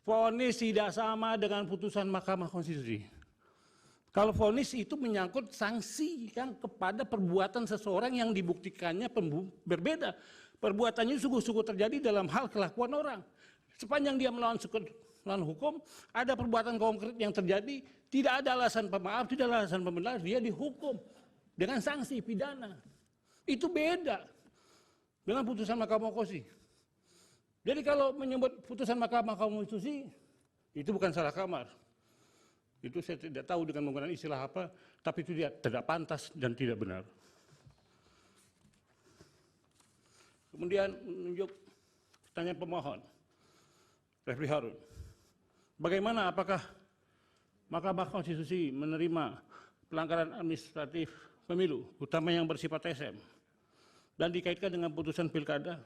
Vonis tidak sama dengan putusan Mahkamah Konstitusi. Kalau vonis itu menyangkut sanksi yang kepada perbuatan seseorang yang dibuktikannya berbeda. Perbuatannya sungguh-sungguh terjadi dalam hal kelakuan orang. Sepanjang dia melawan hukum, ada perbuatan konkret yang terjadi, tidak ada alasan pemaaf, tidak ada alasan pembenar, dia dihukum dengan sanksi pidana. Itu beda dengan putusan Mahkamah Konstitusi. Jadi kalau menyebut putusan Mahkamah Konstitusi, itu bukan salah kamar. Itu saya tidak tahu dengan menggunakan istilah apa, tapi itu tidak pantas dan tidak benar. Kemudian menunjuk pertanyaan pemohon, Refli Harun. Bagaimana, apakah Mahkamah Konstitusi menerima pelanggaran administratif pemilu, utama yang bersifat TSM, dan dikaitkan dengan putusan pilkada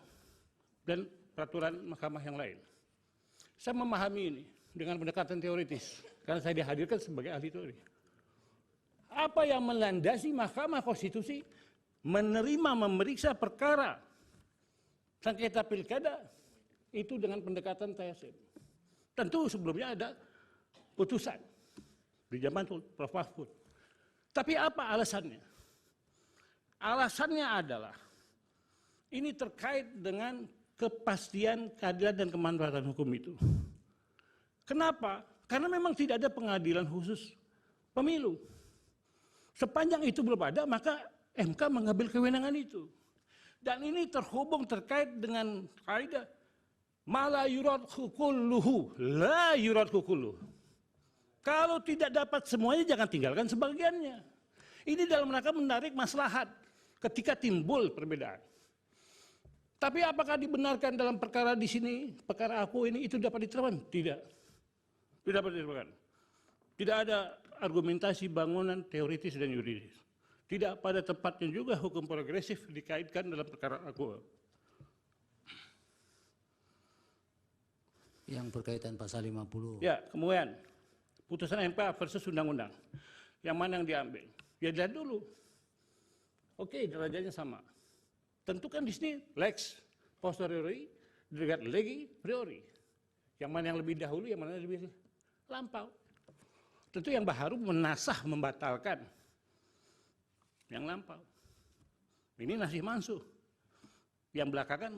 dan peraturan mahkamah yang lain? Saya memahami ini dengan pendekatan teoritis, karena saya dihadirkan sebagai ahli teori. Apa yang melandasi Mahkamah Konstitusi menerima memeriksa perkara sengketa pilkada itu dengan pendekatan TSM? Tentu sebelumnya ada putusan di zaman Prof. Mahfud. Tapi apa alasannya? Alasannya adalah ini terkait dengan kepastian keadilan dan kemanfaatan hukum itu. Kenapa? Karena memang tidak ada pengadilan khusus pemilu. Sepanjang itu belum ada, maka MK mengambil kewenangan itu. Dan ini terhubung terkait dengan kaidah mala yurad kulluhu, la yurad kulluhu. Kalau tidak dapat semuanya, jangan tinggalkan sebagiannya. Ini dalam rangka menarik maslahat ketika timbul perbedaan. Tapi apakah dibenarkan dalam perkara di sini, perkara aku ini itu dapat diterapkan? Tidak. Tidak dapat diterapkan. Tidak ada argumentasi bangunan teoritis dan yuridis. Tidak pada tempatnya juga hukum progresif dikaitkan dalam perkara aku. Yang berkaitan pasal 50. Ya, kemudian putusan MK versus undang-undang. Yang mana yang diambil? Ya dilihat dulu. Oke, derajatnya sama. Tentukan di sini lex posteriori, delegat legi priori. Yang mana yang lebih dahulu, yang mana yang lebih lampau. Tentu yang baru menasah, membatalkan yang lampau. Ini nasih mansuh. Yang belakangan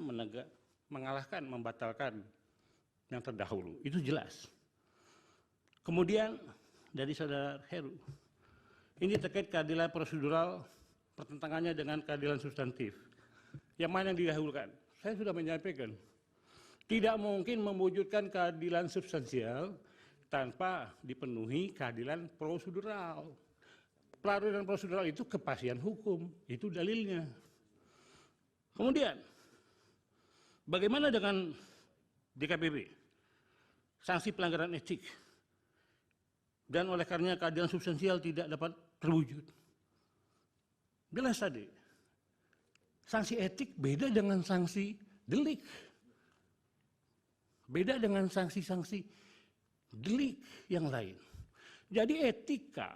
mengalahkan, membatalkan yang terdahulu. Itu jelas. Kemudian dari saudara Heru, ini terkait keadilan prosedural, pertentangannya dengan keadilan substantif. Yang mana yang didahulukan? Saya sudah menyampaikan, tidak mungkin mewujudkan keadilan substansial tanpa dipenuhi keadilan prosedural. Keadilan prosedural itu kepastian hukum, itu dalilnya. Kemudian, bagaimana dengan DKPP? Sanksi pelanggaran etik. Dan oleh karenanya keadilan substansial tidak dapat terwujud. Jelas tadi, sanksi etik beda dengan sanksi delik. Beda dengan sanksi-sanksi delik yang lain. Jadi etika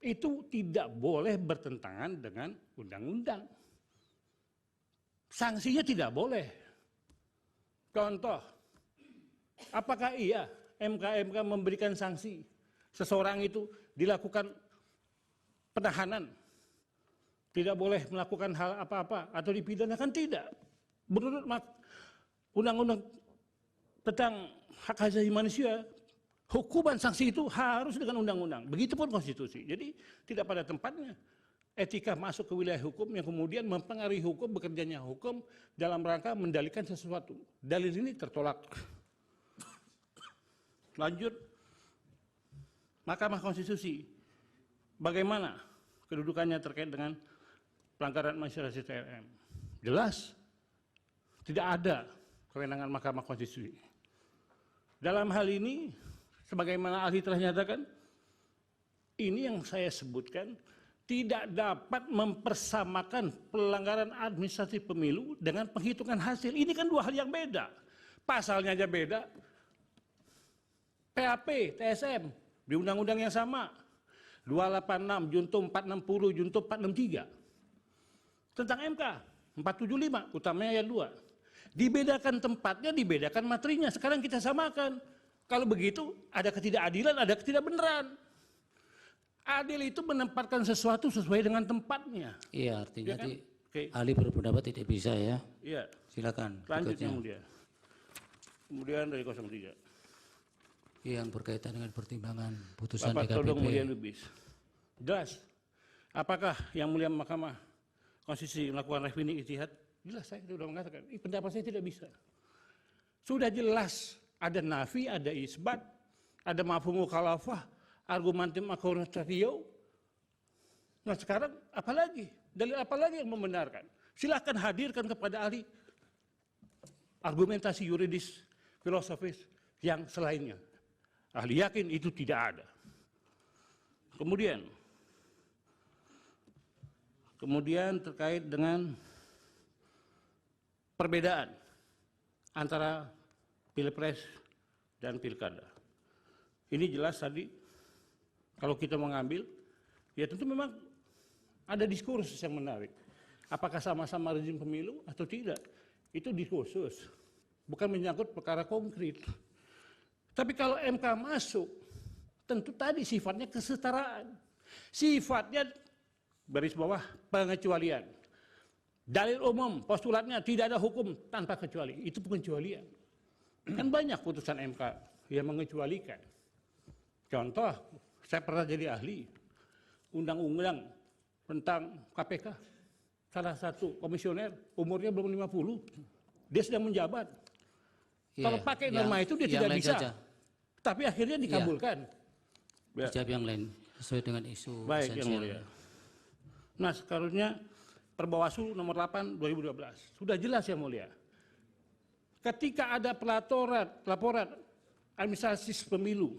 itu tidak boleh bertentangan dengan undang-undang. Sanksinya tidak boleh. Contoh, apakah iya MK memberikan sanksi seseorang itu dilakukan penahanan, tidak boleh melakukan hal apa-apa atau dipidanakan? Tidak. Menurut undang-undang tentang hak asasi manusia, hukuman sanksi itu harus dengan undang-undang. Begitupun konstitusi. Jadi tidak pada tempatnya etika masuk ke wilayah hukum yang kemudian mempengaruhi hukum, bekerjanya hukum dalam rangka mendalilkan sesuatu. Dalil ini tertolak. Lanjut, Mahkamah Konstitusi. Bagaimana kedudukannya terkait dengan pelanggaran administrasi TRM? Jelas, tidak ada kewenangan Mahkamah Konstitusi. Dalam hal ini, sebagaimana ahli telah nyatakan, ini yang saya sebutkan tidak dapat mempersamakan pelanggaran administratif pemilu dengan penghitungan hasil. Ini kan dua hal yang beda. Pasalnya aja beda. PAP, TSM, di undang-undang yang sama. 286, Junto 460, Junto 463. Tentang MK, 475, utamanya ayat 2. Dibedakan tempatnya, dibedakan materinya. Sekarang kita samakan. Kalau begitu, ada ketidakadilan, ada ketidakbenaran. Adil itu menempatkan sesuatu sesuai dengan tempatnya. Iya, artinya Ya kan? Oke. ahli berpendapat tidak bisa ya. Iya. Silakan. Lanjut berikutnya. yang mulia. Kemudian dari 03. Yang berkaitan dengan pertimbangan putusan Bapak Todong Mulia DKPP. Lubis. Jelas. Apakah yang mulia Mahkamah Konstitusi melakukan refining ijtihad? Jelas, saya sudah mengatakan. Pendapat saya tidak bisa. Sudah jelas. Ada nafi, ada isbat, ada mafhum mukhalafah, argumentum akoratatio. Nah sekarang apalagi? Dalil apalagi yang membenarkan? Silakan hadirkan kepada ahli argumentasi yuridis, filosofis yang selainnya. Ahli yakin itu tidak ada. Kemudian terkait dengan perbedaan antara pilpres dan pilkada. Ini jelas tadi, kalau kita mengambil, ya tentu memang ada diskursus yang menarik. Apakah sama-sama rezim pemilu atau tidak? Itu diskursus, bukan menyangkut perkara konkret. Tapi kalau MK masuk, tentu tadi sifatnya kesetaraan. Sifatnya, baris bawah, pengecualian. Dalil umum, postulatnya tidak ada hukum tanpa kecuali. Itu pengecualian. Kan banyak putusan MK yang mengecualikan. Contoh, saya pernah jadi ahli undang-undang tentang KPK. Salah satu komisioner umurnya belum 50. Dia sedang menjabat. Iya, Kalau pakai norma itu dia yang tidak lain bisa. saja. Tapi akhirnya dikabulkan. Ya. Dijawab yang lain sesuai dengan isu Baik, yang esensial. mulia. Nah, sekarangnya Perbawaslu nomor 8 2012. Sudah jelas yang mulia. Ketika ada laporan administrasi pemilu,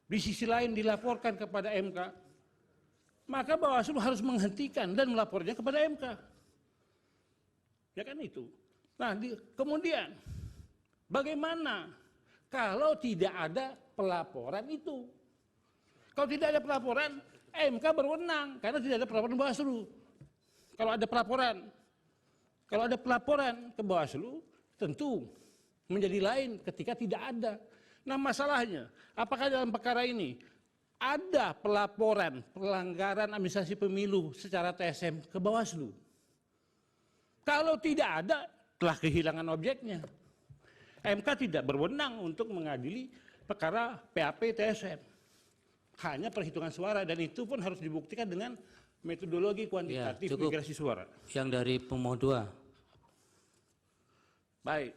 di sisi lain dilaporkan kepada MK, maka Bawaslu harus menghentikan dan melapornya kepada MK. Ya kan itu. Nah, kemudian bagaimana kalau tidak ada pelaporan itu? Kalau tidak ada pelaporan, MK berwenang karena tidak ada pelaporan Bawaslu. Kalau ada pelaporan ke Bawaslu, tentu menjadi lain ketika tidak ada. Nah masalahnya, apakah dalam perkara ini ada pelaporan pelanggaran administrasi pemilu secara TSM ke Bawaslu? Kalau tidak ada, telah kehilangan objeknya. MK tidak berwenang untuk mengadili perkara PAP TSM. Hanya perhitungan suara, dan itu pun harus dibuktikan dengan metodologi kuantitatif Ya, cukup. migrasi suara. Yang dari pemohon 2. Baik.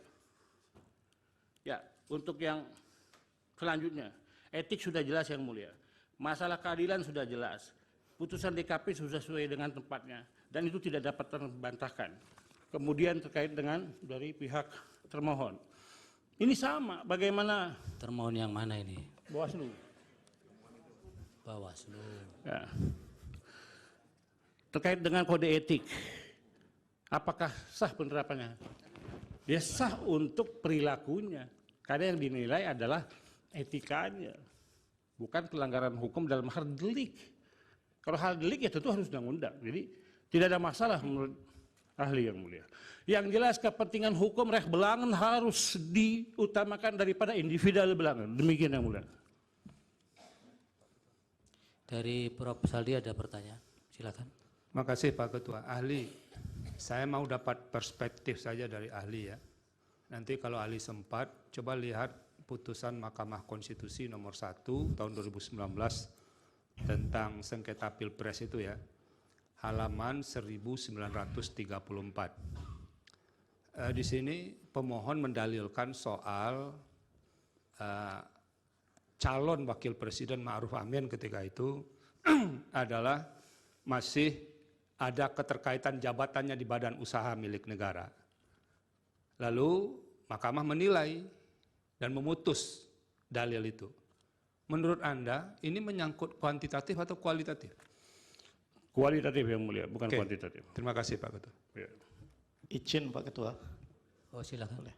Ya, untuk yang selanjutnya, etik sudah jelas yang mulia. Masalah keadilan sudah jelas. Putusan DKP sudah sesuai dengan tempatnya dan itu tidak dapat terbantahkan. Kemudian terkait dengan dari pihak termohon. Ini sama bagaimana Termohon yang mana ini? Bawaslu. Bawaslu. Ya. Terkait dengan kode etik. Apakah sah penerapannya? Dia sah untuk perilakunya. Karena yang dinilai adalah etikanya. Bukan pelanggaran hukum dalam hal delik. Kalau hal delik ya tentu harus undang-undang. Jadi tidak ada masalah menurut ahli yang mulia. Yang jelas kepentingan hukum reh belangan harus diutamakan daripada individual belangan. Demikian yang mulia. Dari Prof. Saldi ada pertanyaan. Silakan. Makasih Pak Ketua. Ahli, saya mau dapat perspektif saja dari ahli ya. Nanti kalau ahli sempat, coba lihat putusan Mahkamah Konstitusi nomor 1 tahun 2019 tentang sengketa Pilpres itu ya. Halaman 1934. Di sini pemohon mendalilkan soal calon wakil presiden Ma'ruf Amin ketika itu adalah masih ada keterkaitan jabatannya di badan usaha milik negara. Lalu Mahkamah menilai dan memutus dalil itu. Menurut Anda ini menyangkut kuantitatif atau kualitatif? Kualitatif yang mulia, bukan Oke. kuantitatif. Terima kasih Pak Ketua. Ya. Izin Pak Ketua. Oh silakan.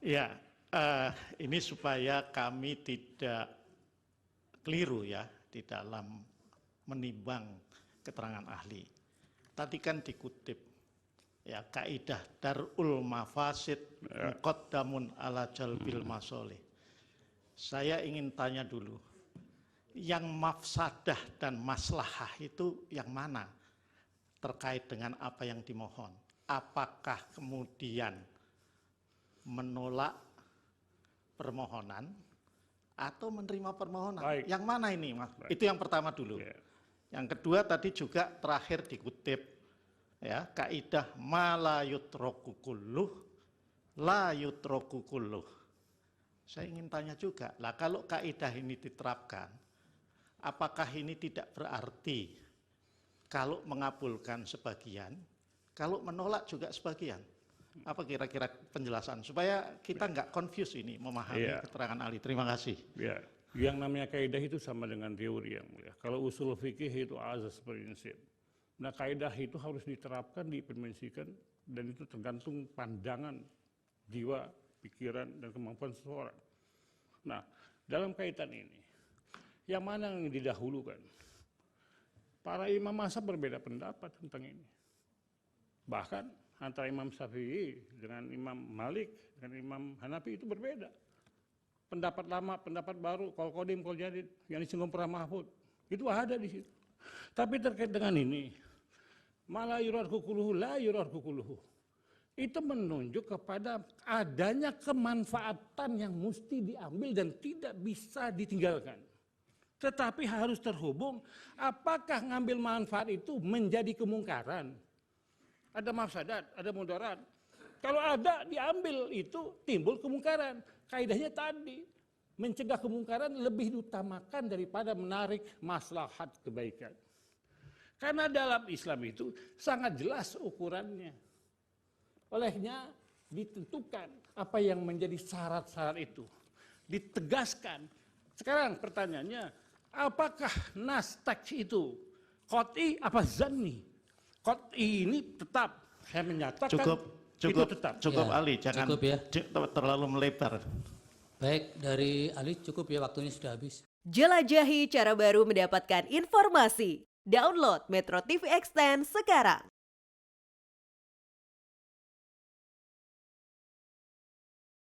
Ya, ini supaya kami tidak keliru ya di dalam menimbang keterangan ahli. Tadi kan dikutip ya kaidah darul mafasid muqaddamun ala jalbil masolih. Saya ingin tanya dulu, yang mafsadah dan maslahah itu yang mana terkait dengan apa yang dimohon? Apakah kemudian menolak permohonan atau menerima permohonan? Baik. Yang mana ini, Mas? Baik. Itu yang pertama dulu. Ya. Yang kedua tadi juga terakhir dikutip ya, kaidah ma la yutraku kulluh la yutraku kulluh. Saya ingin tanya juga, lah kalau kaidah ini diterapkan, apakah ini tidak berarti kalau mengabulkan sebagian, kalau menolak juga sebagian? Apa kira-kira penjelasan supaya kita nggak confuse ini memahami Iya. keterangan ahli. Terima kasih. Ya, yang namanya kaidah itu sama dengan teori yang mulia. Kalau usul fikih itu azas prinsip. Nah, kaidah itu harus diterapkan, diimplementasikan, dan itu tergantung pandangan jiwa, pikiran, dan kemampuan seseorang. Nah, dalam kaitan ini, yang mana yang didahulukan? Para imam mazhab berbeda pendapat tentang ini. Bahkan antara Imam Syafi'i dengan Imam Malik, dengan Imam Hanafi itu berbeda. Pendapat lama, pendapat baru, kol kodim, kol jadid, yang disinggung pernah Mahfud, itu ada di situ. Tapi terkait dengan ini, malah yurad kukuluhu, la yurad kukuluhu, itu menunjuk kepada adanya kemanfaatan yang mesti diambil dan tidak bisa ditinggalkan. Tetapi harus terhubung, apakah ngambil manfaat itu menjadi kemungkaran? Ada mafsadat, ada mudarat. Kalau ada diambil itu timbul kemungkaran. Kaidahnya tadi, mencegah kemungkaran lebih diutamakan daripada menarik maslahat kebaikan. Karena dalam Islam itu sangat jelas ukurannya. Olehnya ditentukan apa yang menjadi syarat-syarat itu. Ditegaskan. Sekarang pertanyaannya, apakah nas teks itu qat'i apa zanni? Qat'i ini tetap, saya menyatakan itu tetap. Cukup Ya, Ali, jangan cukup ya. terlalu melebar. Baik, dari Ali cukup ya, waktunya sudah habis. Jelajahi cara baru mendapatkan informasi. Download Metro TV Extend sekarang.